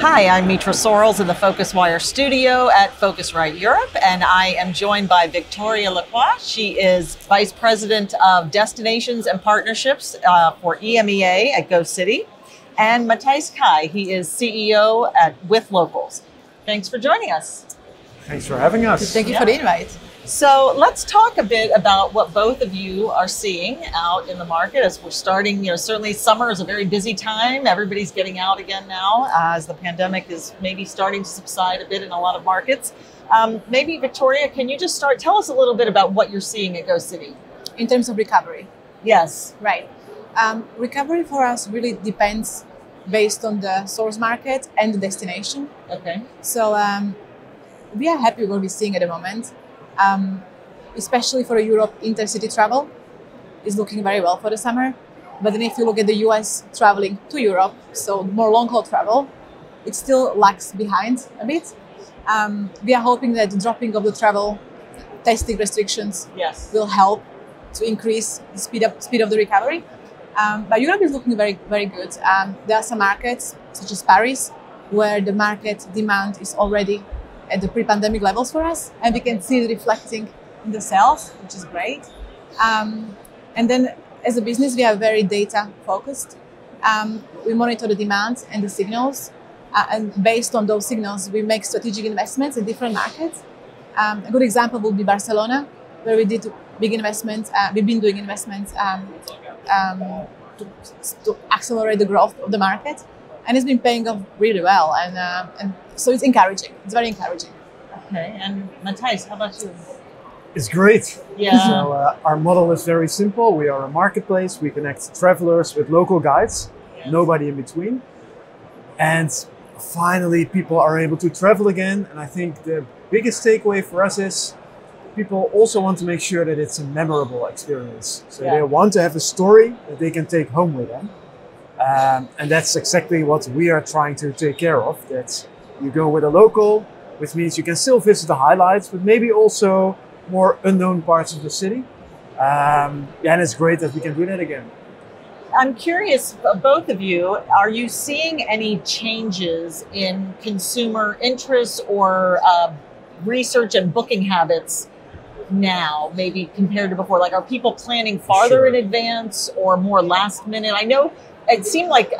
Hi, I'm Mitra Sorrells in the PhocusWire Studio at Phocuswright Europe, and I am joined by Viktoria Lacroix. She is Vice President of Destinations and Partnerships for EMEA at City, and Matthijs Keij. He is CEO at Withlocals. Thanks for joining us. Thanks for having us. Thank you for the invite. So let's talk a bit about what both of you are seeing out in the market as we're starting. Certainly summer is a very busy time. Everybody's getting out again now as the pandemic is maybe starting to subside a bit in a lot of markets. Maybe Viktoria, can you just tell us a little bit about what you're seeing at City? In terms of recovery? Yes. Right. Recovery for us really depends based on the source market and the destination. Okay. So we are happy with what we're seeing at the moment. Especially for Europe, intercity travel is looking very well for the summer. But then if you look at the US traveling to Europe, so more long-haul travel, it still lags behind a bit. We are hoping that the dropping of the travel testing restrictions will help to increase the speed of the recovery. But Europe is looking very, very good. There are some markets, such as Paris, where the market demand is already at the pre-pandemic levels for us, and we can see it reflecting in the sales, which is great. And then as a business, we are very data focused. We monitor the demand and the signals, and based on those signals, we make strategic investments in different markets. A good example would be Barcelona, where we did big investments. We've been doing investments to accelerate the growth of the market. And it's been paying off really well, and so it's encouraging. It's very encouraging. Okay, and Matthijs, how about you? It's great. Yeah. So our model is very simple. We are a marketplace. We connect travelers with local guides, nobody in between. And finally, people are able to travel again. And I think the biggest takeaway for us is people also want to make sure that it's a memorable experience. So they want to have a story that they can take home with them. And that's exactly what we are trying to take care of. That you go with a local, which means you can still visit the highlights, but maybe also more unknown parts of the city. And it's great that we can do that again. I'm curious, both of you, are you seeing any changes in consumer interest or research and booking habits now, maybe compared to before? Like, are people planning farther in advance or more last minute? I know it seemed like,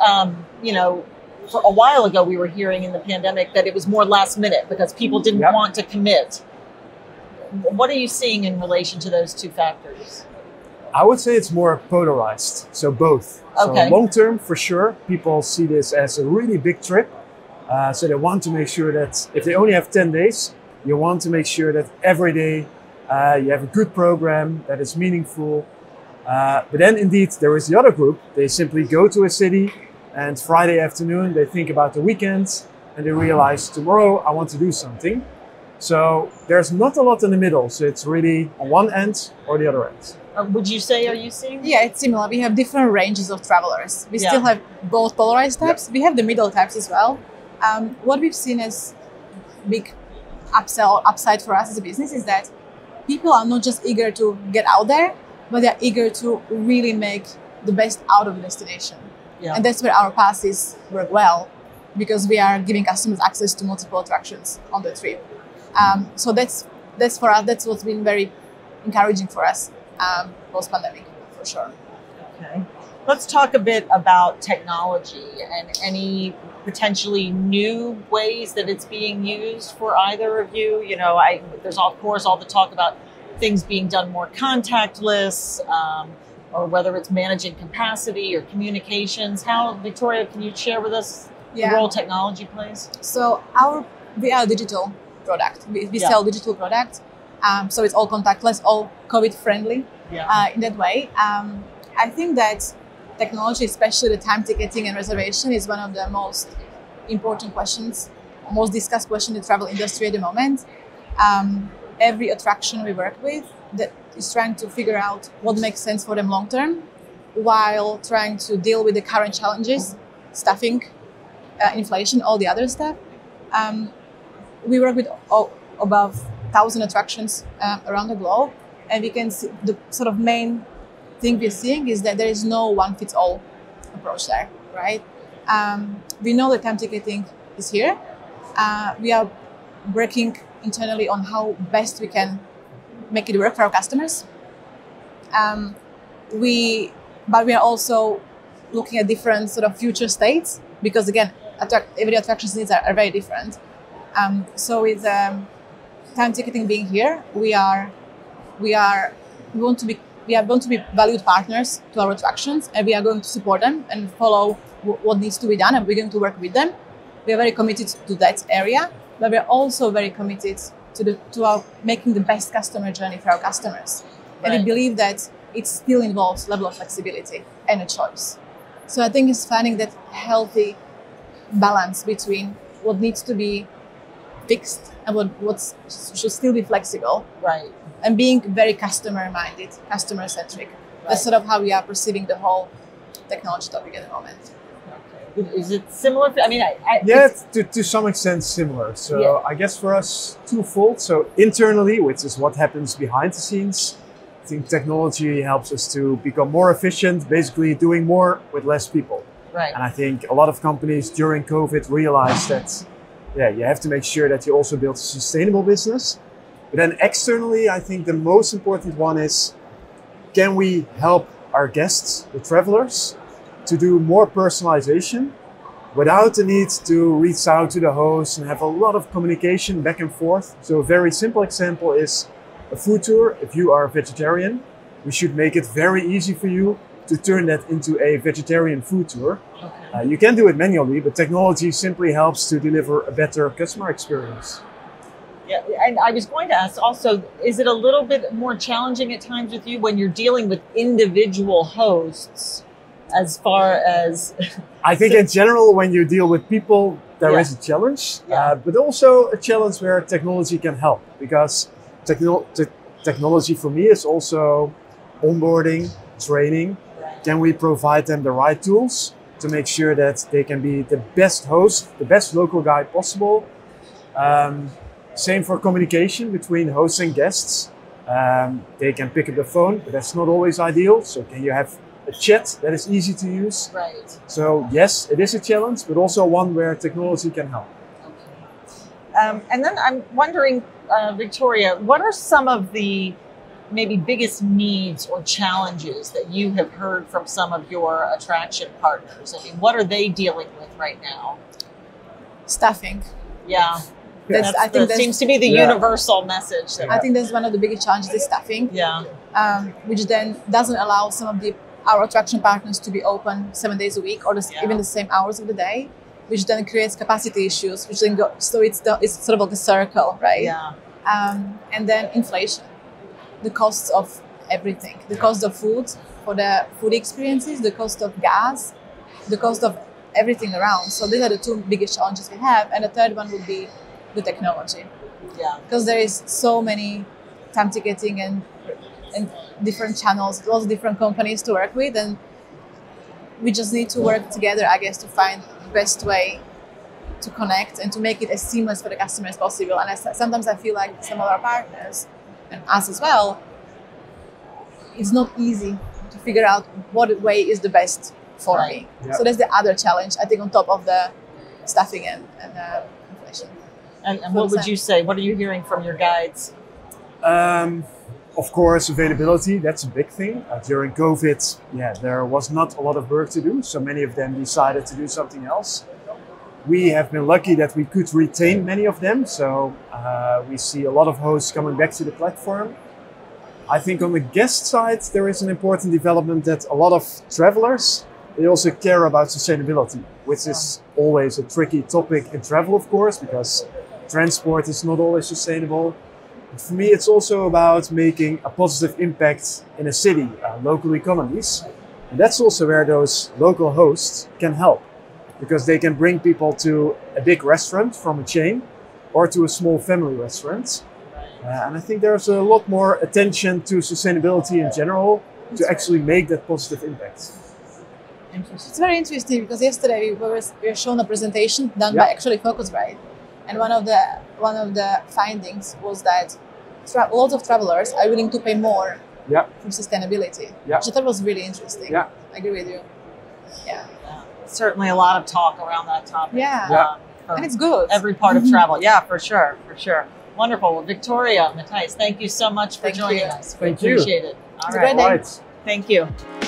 for a while ago, we were hearing in the pandemic that it was more last minute because people didn't want to commit. What are you seeing in relation to those two factors? I would say it's more polarized. So both. Okay. So long term, for sure, people see this as a really big trip. So they want to make sure that if they only have 10 days, you want to make sure that every day you have a good program that is meaningful. But then indeed, there is the other group. They simply go to a city and Friday afternoon, they think about the weekend and they realize tomorrow I want to do something. So there's not a lot in the middle. So it's really on one end or the other end. Would you say, are you seeing? Yeah, it's similar. We have different ranges of travelers. We still have both polarized types. We have the middle types as well. What we've seen as big upside for us as a business is that people are not just eager to get out there, but they're eager to really make the best out of the destination. Yeah. And that's where our passes work well, because we are giving customers access to multiple attractions on the trip. So that's for us, that's what's been very encouraging for us post-pandemic, for sure. Okay. Let's talk a bit about technology and any potentially new ways that it's being used for either of you. There's of course all the talk about things being done more contactless, or whether it's managing capacity or communications. How, Viktoria, can you share with us the role technology plays? So we are a digital product. We sell digital products. So it's all contactless, all COVID friendly in that way. I think that technology, especially the time ticketing and reservation, is one of the most important questions, most discussed question in the travel industry at the moment. Every attraction we work with that is trying to figure out what makes sense for them long term, while trying to deal with the current challenges, staffing, inflation, all the other stuff. We work with above 1,000 attractions around the globe, and we can see the sort of main thing we're seeing is that there is no one-fits-all approach there, right? We know that time ticketing is here. We are working internally on how best we can make it work for our customers. But we are also looking at different sort of future states, because again, every attraction's needs are very different. So with time ticketing being here, we want to be valued partners to our attractions, and we are going to support them and follow what needs to be done, and we're going to work with them. We are very committed to that area, but we're also very committed to our making the best customer journey for our customers. Right. And we believe that it still involves level of flexibility and a choice. So I think it's finding that healthy balance between what needs to be fixed and what should still be flexible. Right. And being very customer-minded, customer-centric. Right. That's sort of how we are perceiving the whole technology topic at the moment. Okay. Is it similar? I mean, to some extent similar. So Yeah. I guess for us, twofold. So internally, which is what happens behind the scenes, I think technology helps us to become more efficient, basically doing more with less people. right. And I think a lot of companies during COVID realized that, you have to make sure that you also build a sustainable business. But then externally, I think the most important one is, can we help our guests, the travelers, to do more personalization without the need to reach out to the host and have a lot of communication back and forth? So a very simple example is a food tour. If you are a vegetarian, we should make it very easy for you to turn that into a vegetarian food tour. Okay. You can do it manually, but technology simply helps to deliver a better customer experience. Yeah, and I was going to ask also, is it a little bit more challenging at times with you when you're dealing with individual hosts as far as... I think in general, when you deal with people, there Yeah. is a challenge, Yeah. but also a challenge where technology can help, because technology for me is also onboarding, training. Can we provide them the right tools to make sure that they can be the best host, the best local guide possible? Same for communication between hosts and guests. They can pick up the phone, but that's not always ideal. So can you have a chat that is easy to use? Right. So yes, it is a challenge, but also one where technology can help. Okay. And then I'm wondering, Viktoria, what are some of the maybe biggest needs or challenges that you have heard from some of your attraction partners? I mean, what are they dealing with right now? Staffing. Yeah. I think that seems to be the universal message. That I think that's one of the biggest challenges is staffing. Yeah. Which then doesn't allow some of our attraction partners to be open 7 days a week or even the same hours of the day, which then creates capacity issues, which then so it's sort of like a circle, right? Yeah. And then inflation, the costs of everything, the cost of food for the food experiences, the cost of gas, the cost of everything around. So these are the two biggest challenges we have. And the third one would be the technology. Yeah. Because there is so many time ticketing and different channels, lots of different companies to work with, and we just need to work together, I guess, to find the best way to connect and to make it as seamless for the customer as possible. And sometimes I feel like some of our partners and us as well, it's not easy to figure out what way is the best for me. Yeah. So that's the other challenge, I think, on top of the staffing and inflation. And what would you say? What are you hearing from your guides? Of course, availability, that's a big thing. During COVID, there was not a lot of work to do, so many of them decided to do something else. We have been lucky that we could retain many of them, so we see a lot of hosts coming back to the platform. I think on the guest side, there is an important development that a lot of travelers, they also care about sustainability, which is always a tricky topic in travel, of course, because transport is not always sustainable. But for me, it's also about making a positive impact in a city, local economies. And that's also where those local hosts can help, because they can bring people to a big restaurant from a chain or to a small family restaurant. And I think there's a lot more attention to sustainability in general to actually make that positive impact. It's very interesting because yesterday we were shown a presentation done by actually Phocuswright, and one of the findings was that a lot of travelers are willing to pay more for sustainability, which I thought was really interesting. I agree with you. Yeah. Certainly a lot of talk around that topic. Yeah. for And it's good. every part of travel. Yeah, for sure, for sure. Wonderful. Well, Victoria, Matthijs, thank you so much for Thank joining you. us. Thank we you. appreciate it. All It's a right. great day. Right. Thank you.